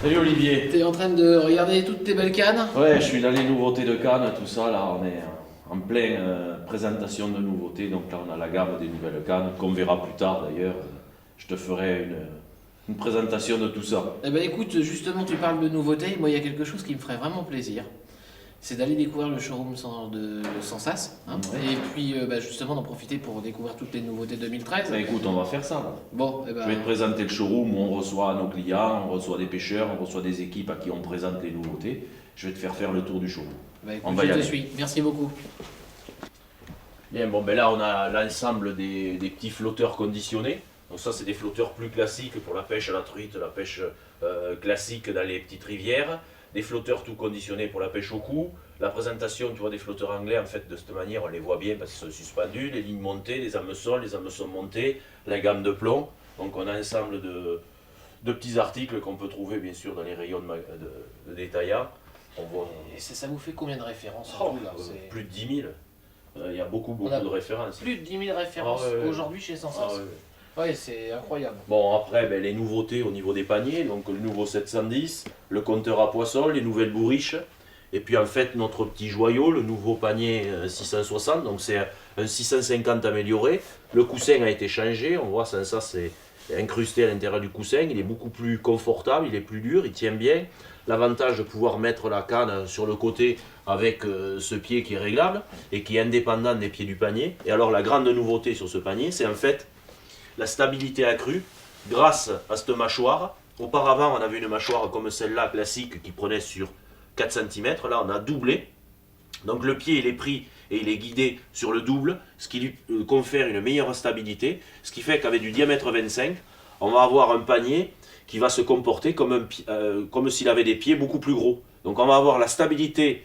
Salut Olivier. T'es en train de regarder toutes tes belles cannes? Ouais, je suis dans les nouveautés de Cannes, tout ça. Là, on est en pleine présentation de nouveautés. Donc là, on a la gamme des nouvelles cannes, qu'on verra plus tard d'ailleurs. Je te ferai une présentation de tout ça. Eh ben écoute, justement tu parles de nouveautés, moi il y a quelque chose qui me ferait vraiment plaisir. C'est d'aller découvrir le showroom de Sensas, hein, Ouais. et puis justement d'en profiter pour découvrir toutes les nouveautés 2013. Bah, écoute, on va faire ça là. Bon, eh ben, Je vais te présenter le showroom où on reçoit nos clients, on reçoit des pêcheurs, on reçoit des équipes à qui on présente les nouveautés. Je vais te faire le tour du showroom. écoute, on va y je te aller. suis, merci beaucoup. Bien, bon, ben là, on a l'ensemble des petits flotteurs conditionnés. Donc ça, c'est des flotteurs plus classiques pour la pêche à la truite, la pêche classique dans les petites rivières. Des flotteurs tout conditionnés pour la pêche au cou. La présentation, tu vois, des flotteurs anglais, en fait, de cette manière, on les voit bien parce qu'ils sont suspendus. Les lignes montées, les hameçons montées, la gamme de plomb. Donc on a un ensemble de petits articles qu'on peut trouver, bien sûr, dans les rayons de détaillants. On voit Et ça vous fait combien de références oh, en tout, là plus de 10 000. Il y a beaucoup On a de références. Plus de 10 000 références Ah ouais. aujourd'hui chez Sensas. Ah, ouais. Ouais, c'est incroyable. Bon, après, ben, les nouveautés au niveau des paniers, donc le nouveau 710, le compteur à poissons, les nouvelles bourriches, et puis en fait notre petit joyau, le nouveau panier 660, donc c'est un 650 amélioré. Le coussin a été changé, on voit ça c'est incrusté à l'intérieur du coussin, il est beaucoup plus confortable, il est plus dur, il tient bien. L'avantage de pouvoir mettre la canne sur le côté avec ce pied qui est réglable et qui est indépendant des pieds du panier. Et alors la grande nouveauté sur ce panier, c'est en fait la stabilité accrue grâce à cette mâchoire. Auparavant, on avait une mâchoire comme celle-là, classique, qui prenait sur 4 cm. Là, on a doublé. Donc le pied, il est pris et il est guidé sur le double, ce qui lui confère une meilleure stabilité. Ce qui fait qu'avec du diamètre 25, on va avoir un panier qui va se comporter comme s'il avait des pieds beaucoup plus gros. Donc on va avoir la stabilité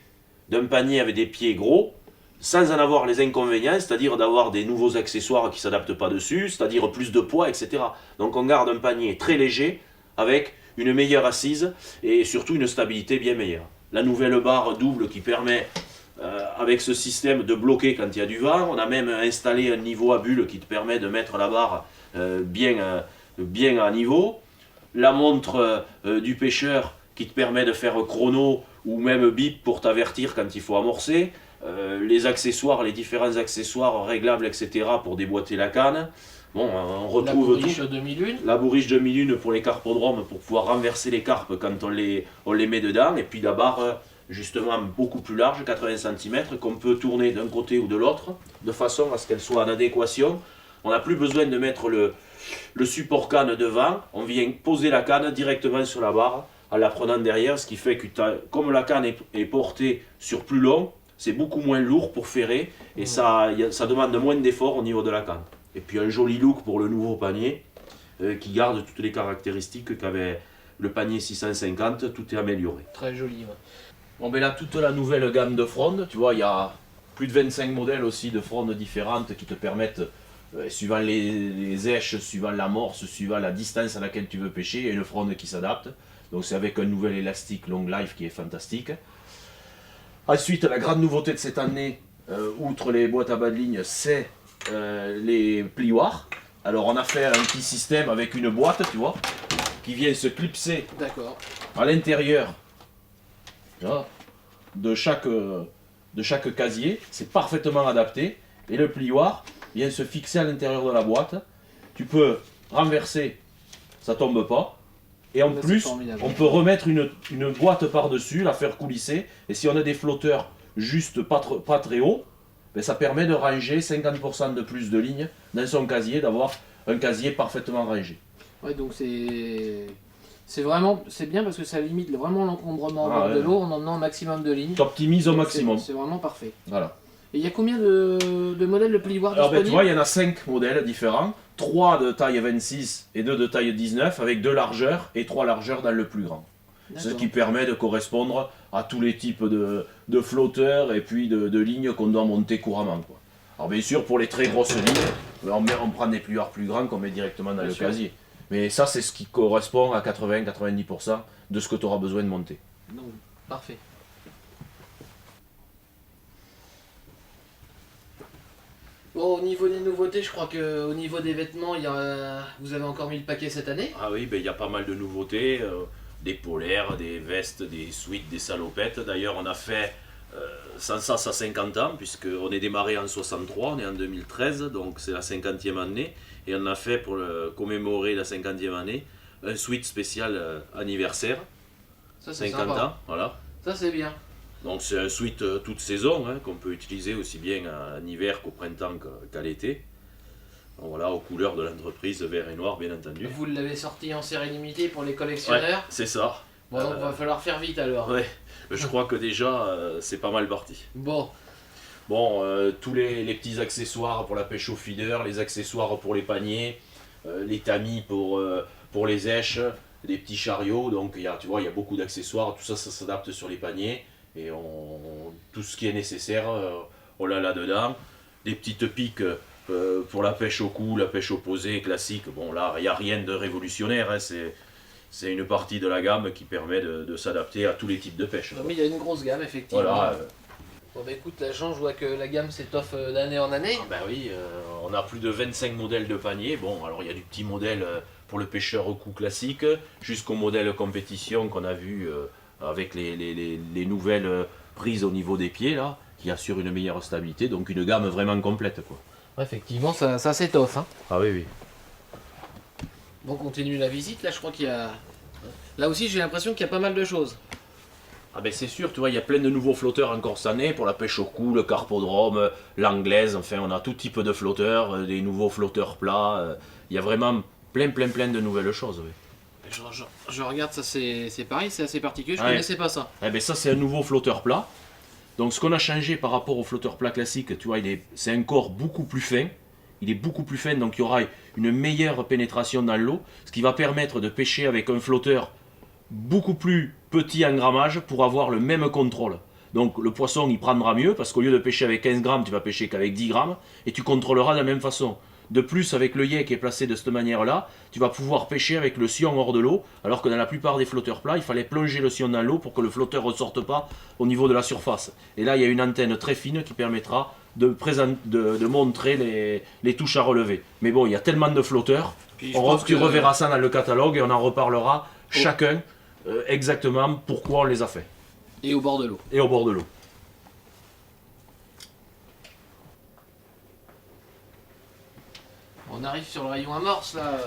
d'un panier avec des pieds gros, sans en avoir les inconvénients, c'est-à-dire d'avoir des nouveaux accessoires qui ne s'adaptent pas dessus, c'est-à-dire plus de poids, etc. Donc on garde un panier très léger, avec une meilleure assise et surtout une stabilité bien meilleure. La nouvelle barre double qui permet, avec ce système, de bloquer quand il y a du vent. On a même installé un niveau à bulle qui te permet de mettre la barre bien à niveau. La montre du pêcheur qui te permet de faire chrono ou même bip pour t'avertir quand il faut amorcer. Les accessoires, les différents accessoires réglables, etc. pour déboîter la canne. Bon, on retrouve la bourriche tout. 2001. La bourriche de 1001 pour les carpodromes, pour pouvoir renverser les carpes quand on les met dedans. Et puis la barre, justement, beaucoup plus large, 80 cm, qu'on peut tourner d'un côté ou de l'autre, de façon à ce qu'elle soit en adéquation. On n'a plus besoin de mettre le support canne devant. On vient poser la canne directement sur la barre en la prenant derrière, ce qui fait que comme la canne est portée sur plus long, c'est beaucoup moins lourd pour ferrer et ça demande moins d'effort au niveau de la canne. Et puis un joli look pour le nouveau panier qui garde toutes les caractéristiques qu'avait le panier 650, tout est amélioré. Très joli. Ouais. Bon ben là, toute la nouvelle gamme de frondes, tu vois, il y a plus de 25 modèles aussi de frondes différentes qui te permettent, suivant les éches, suivant l'amorce, suivant la distance à laquelle tu veux pêcher, il y a une fronde qui s'adapte. Donc c'est avec un nouvel élastique Long Life qui est fantastique. Ensuite, la grande nouveauté de cette année, outre les boîtes à bas de ligne, c'est les plioirs. Alors on a fait un petit système avec une boîte, tu vois, qui vient se clipser D'accord. à l'intérieur de chaque casier. C'est parfaitement adapté. Et le plioir vient se fixer à l'intérieur de la boîte. Tu peux renverser, ça tombe pas. Et en Là, c'est plus, formidable. on peut remettre une boîte par-dessus, la faire coulisser. Et si on a des flotteurs juste pas très hauts, ben ça permet de ranger 50% de plus de lignes dans son casier, d'avoir un casier parfaitement rangé. Ouais, donc c'est bien parce que ça limite vraiment l'encombrement au Ah, bord de ouais. l'eau en emmenant un maximum de lignes. T'optimises au maximum. C'est vraiment parfait. Voilà. Et il y a combien de modèles de plioirs Alors ben, tu disponibles? vois, il y en a 5 modèles différents. 3 de taille 26 et 2 de taille 19 avec 2 largeurs et 3 largeurs dans le plus grand. Ce D'accord. qui permet de correspondre à tous les types de flotteurs et puis de lignes qu'on doit monter couramment, quoi. Alors bien sûr, pour les très grosses lignes, on prend des plioirs plus grands qu'on met directement dans Bien le sûr. casier. Mais ça, c'est ce qui correspond à 80-90% de ce que tu auras besoin de monter. Donc, parfait. Bon, au niveau des nouveautés, je crois que au niveau des vêtements, vous avez encore mis le paquet cette année. Ah oui, ben, il y a pas mal de nouveautés. des polaires, des vestes, des suites, des salopettes. D'ailleurs, on a fait sans ça 50 ans, puisqu'on est démarré en 63, on est en 2013, donc c'est la 50e année. Et on a fait, pour commémorer la 50e année, un suite spécial anniversaire. Ça, c'est 50 sympa. ans, voilà. Ça, c'est bien. Donc c'est un suite toute saison, hein, qu'on peut utiliser aussi bien en hiver qu'au printemps qu'à l'été. Donc voilà, aux couleurs de l'entreprise, vert et noir, bien entendu. Vous l'avez sorti en série limitée pour les Ouais, collectionneurs. c'est ça. Bon, donc va falloir faire vite alors. Ouais, je crois que déjà c'est pas mal parti. Bon, Bon, tous les petits accessoires pour la pêche au feeder, les accessoires pour les paniers, les tamis pour les èches, des petits chariots, donc tu vois, il y a beaucoup d'accessoires, tout ça, ça s'adapte sur les paniers, et tout ce qui est nécessaire, on l'a là-dedans. Des petites piques pour la pêche au cou, la pêche opposée, classique, bon là, il n'y a rien de révolutionnaire, hein, c'est une partie de la gamme qui permet de s'adapter à tous les types de pêche. non, mais il y a une grosse gamme effectivement. Voilà. Bon bah écoute, la chance, je vois que la gamme s'étoffe d'année en année. Ben oui, on a plus de 25 modèles de paniers. Bon, alors il y a du petit modèle pour le pêcheur au cou classique, jusqu'au modèle compétition qu'on a vu avec les nouvelles prises au niveau des pieds, là, qui assurent une meilleure stabilité. Donc une gamme vraiment complète, quoi. Ouais, effectivement, ça s'étoffe. Hein. Ah oui, oui. Bon, on continue la visite. Là, je crois qu'il y a. Là aussi, j'ai l'impression qu'il y a pas mal de choses. Ah ben c'est sûr, tu vois, il y a plein de nouveaux flotteurs encore cette année pour la pêche au cou, le carpodrome, l'anglaise, enfin on a tout type de flotteurs, des nouveaux flotteurs plats, il y a vraiment plein de nouvelles choses. Oui. Je regarde, ça c'est pareil, c'est assez particulier, je Ouais. connaissais pas ça. Eh ben ça c'est un nouveau flotteur plat. Donc ce qu'on a changé par rapport au flotteur plat classique, tu vois, c'est un corps beaucoup plus fin. Il est beaucoup plus fin, donc il y aura une meilleure pénétration dans l'eau, ce qui va permettre de pêcher avec un flotteur beaucoup plus petit en grammage pour avoir le même contrôle. Donc le poisson il prendra mieux parce qu'au lieu de pêcher avec 15 grammes, tu vas pêcher qu'avec 10 grammes et tu contrôleras de la même façon. De plus, avec le yé qui est placé de cette manière-là, tu vas pouvoir pêcher avec le sion hors de l'eau, alors que dans la plupart des flotteurs plats, il fallait plonger le sion dans l'eau pour que le flotteur ne ressorte pas au niveau de la surface. Et là, il y a une antenne très fine qui permettra de montrer les touches à relever. Mais bon, il y a tellement de flotteurs, Puis je pense tu que- reverras ça dans le catalogue et on en reparlera chacun exactement pourquoi on les a fait. Et au bord de l'eau. Et au bord de l'eau. On arrive sur le rayon amorce là.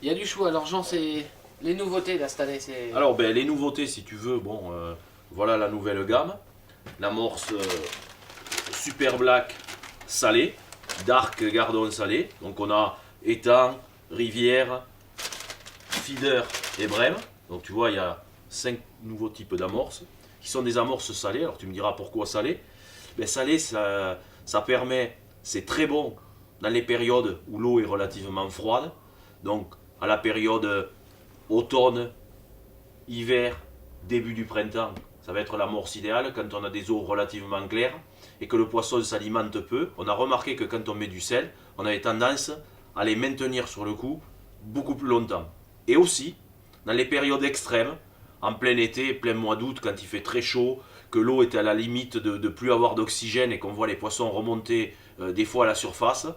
Il y a du choix. Alors Jean, c'est les nouveautés là cette année. C'est. Alors, ben, les nouveautés, si tu veux, bon, voilà la nouvelle gamme. L'amorce Super Black salé, Dark Gardon salé. Donc, on a étang, rivière, feeder et brème. Donc, tu vois, il y a 5 nouveaux types d'amorces qui sont des amorces salées. Alors, tu me diras pourquoi salé. Ben, salé, ça permet, c'est très bon dans les périodes où l'eau est relativement froide. Donc, à la période automne, hiver, début du printemps, ça va être l'amorce idéale quand on a des eaux relativement claires et que le poisson s'alimente peu. On a remarqué que quand on met du sel, on avait tendance à les maintenir sur le coup beaucoup plus longtemps. Et aussi, dans les périodes extrêmes, en plein été, plein mois d'août, quand il fait très chaud, que l'eau est à la limite de plus avoir d'oxygène et qu'on voit les poissons remonter des fois à la surface,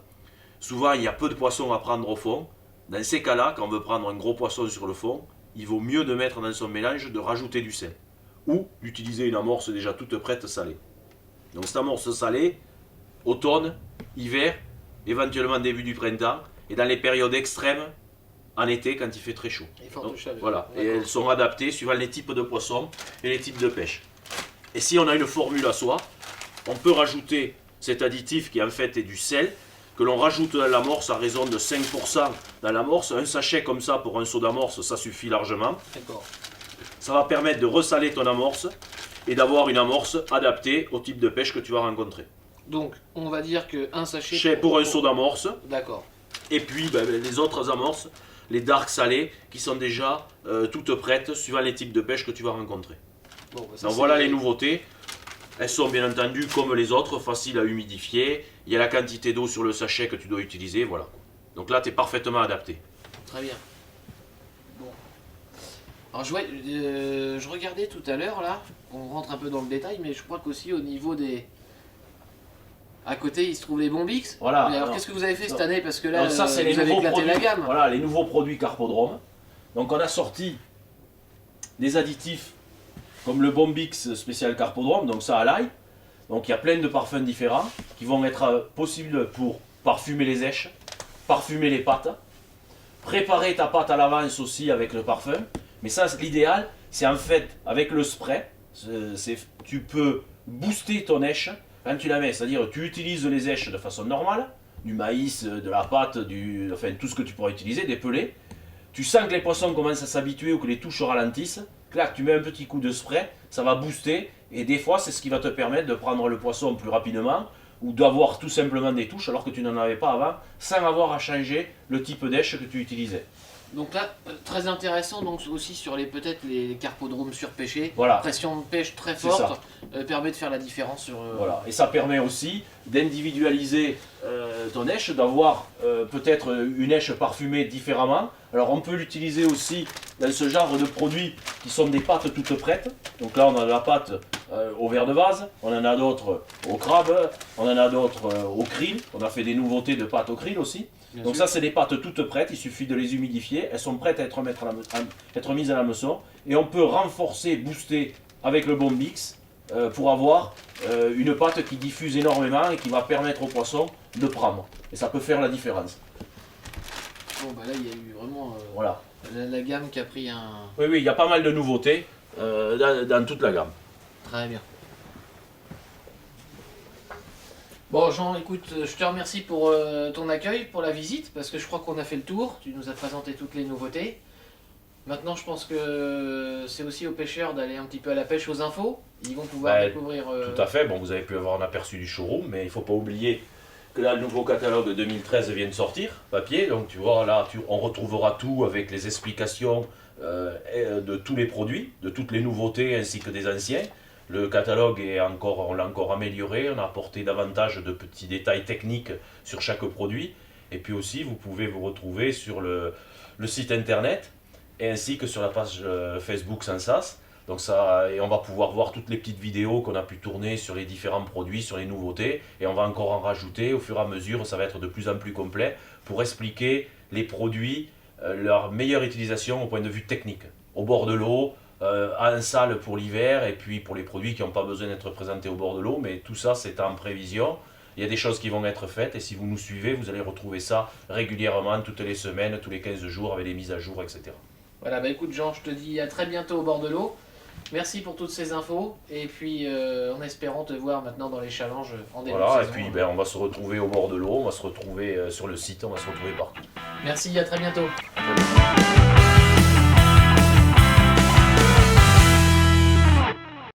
souvent il y a peu de poissons à prendre au fond. Dans ces cas-là, quand on veut prendre un gros poisson sur le fond, il vaut mieux de mettre dans son mélange de rajouter du sel. Ou d'utiliser une amorce déjà toute prête salée. Donc cette amorce salée, automne, hiver, éventuellement début du printemps, et dans les périodes extrêmes, en été quand il fait très chaud. Et forte Donc, chaleur. voilà, et D'accord. elles sont adaptées suivant les types de poissons et les types de pêche. Et si on a une formule à soi, on peut rajouter cet additif qui en fait est du sel, que l'on rajoute dans l'amorce à raison de 5% dans l'amorce. Un sachet comme ça pour un seau d'amorce, ça suffit largement. D'accord. Ça va permettre de ressaler ton amorce et d'avoir une amorce adaptée au type de pêche que tu vas rencontrer. Donc, on va dire que un sachet. Chez pour un seau d'amorce, D'accord. et puis ben, les autres amorces, les dark salées, qui sont déjà toutes prêtes suivant les types de pêche que tu vas rencontrer. Bon, bah, ça, Donc c'est- voilà les nouveautés. Elles sont bien entendu comme les autres, faciles à humidifier. Il y a la quantité d'eau sur le sachet que tu dois utiliser, voilà. Donc là, tu es parfaitement adapté. Très bien. Bon. Alors je regardais tout à l'heure là, on rentre un peu dans le détail, mais je crois qu'aussi au niveau des. À côté, il se trouve les Bombix. Voilà. Mais alors Non. qu'est-ce que vous avez fait cette Non. année? Parce que là, Donc ça, c'est vous les avez nouveaux éclaté produits. la gamme. Voilà, les nouveaux produits Carpodrome. Donc on a sorti des additifs comme le Bombix spécial Carpodrome, donc ça à l'ail. Donc il y a plein de parfums différents qui vont être possibles pour parfumer les èches, parfumer les pâtes, préparer ta pâte à l'avance aussi avec le parfum. Mais ça, l'idéal, c'est en fait avec le spray, tu peux booster ton èche quand tu la mets, c'est-à-dire tu utilises les èches de façon normale, du maïs, de la pâte, enfin tout ce que tu pourras utiliser, des pelés. Tu sens que les poissons commencent à s'habituer ou que les touches ralentissent. Là, tu mets un petit coup de spray, ça va booster et des fois c'est ce qui va te permettre de prendre le poisson plus rapidement ou d'avoir tout simplement des touches alors que tu n'en avais pas avant sans avoir à changer le type d'èche que tu utilisais. Donc là, très intéressant donc aussi sur peut-être les carpodromes surpêchés. Voilà. Pression de pêche très forte permet de faire la différence sur. Voilà. Et ça permet aussi d'individualiser ton èche, d'avoir peut-être une èche parfumée différemment. Alors on peut l'utiliser aussi dans ce genre de produits qui sont des pâtes toutes prêtes. Donc là on a de la pâte au verre de vase, on en a d'autres au crabe, on en a d'autres au krill. On a fait des nouveautés de pâtes au krill aussi. Bien Donc sûr. ça c'est des pâtes toutes prêtes, il suffit de les humidifier, elles sont prêtes à être mises à la hameçon et on peut renforcer, booster avec le Bombix pour avoir une pâte qui diffuse énormément et qui va permettre au poisson de prendre. Et ça peut faire la différence. Bon bah là il y a eu vraiment Voilà. la gamme qui a pris un. Oui, il y a pas mal de nouveautés dans toute la gamme. Très bien. Bon Jean, écoute, je te remercie pour ton accueil, pour la visite, parce que je crois qu'on a fait le tour. Tu nous as présenté toutes les nouveautés. Maintenant, je pense que c'est aussi aux pêcheurs d'aller un petit peu à la pêche aux infos. Ils vont pouvoir découvrir. Tout à fait. Bon, vous avez pu avoir un aperçu du showroom, mais il ne faut pas oublier que là, le nouveau catalogue 2013 vient de sortir, papier. Donc, tu vois, là, on retrouvera tout avec les explications de tous les produits, de toutes les nouveautés ainsi que des anciens. Le catalogue on l'a encore amélioré, on a apporté davantage de petits détails techniques sur chaque produit. Et puis aussi, vous pouvez vous retrouver sur le site internet et ainsi que sur la page Facebook Sensas. Donc ça, et on va pouvoir voir toutes les petites vidéos qu'on a pu tourner sur les différents produits, sur les nouveautés. Et on va encore en rajouter au fur et à mesure, ça va être de plus en plus complet pour expliquer les produits, leur meilleure utilisation au point de vue technique. Au bord de l'eau, en salle pour l'hiver et puis pour les produits qui n'ont pas besoin d'être présentés au bord de l'eau, mais tout ça c'est en prévision. Il y a des choses qui vont être faites et si vous nous suivez, vous allez retrouver ça régulièrement, toutes les semaines, tous les 15 jours avec des mises à jour, etc. Voilà, bah écoute Jean, je te dis à très bientôt au bord de l'eau. Merci pour toutes ces infos et puis en espérant te voir maintenant dans les challenges en début de Voilà, saison. et puis on va se retrouver au bord de l'eau, on va se retrouver sur le site, on va se retrouver partout. Merci, à très bientôt. À très bientôt.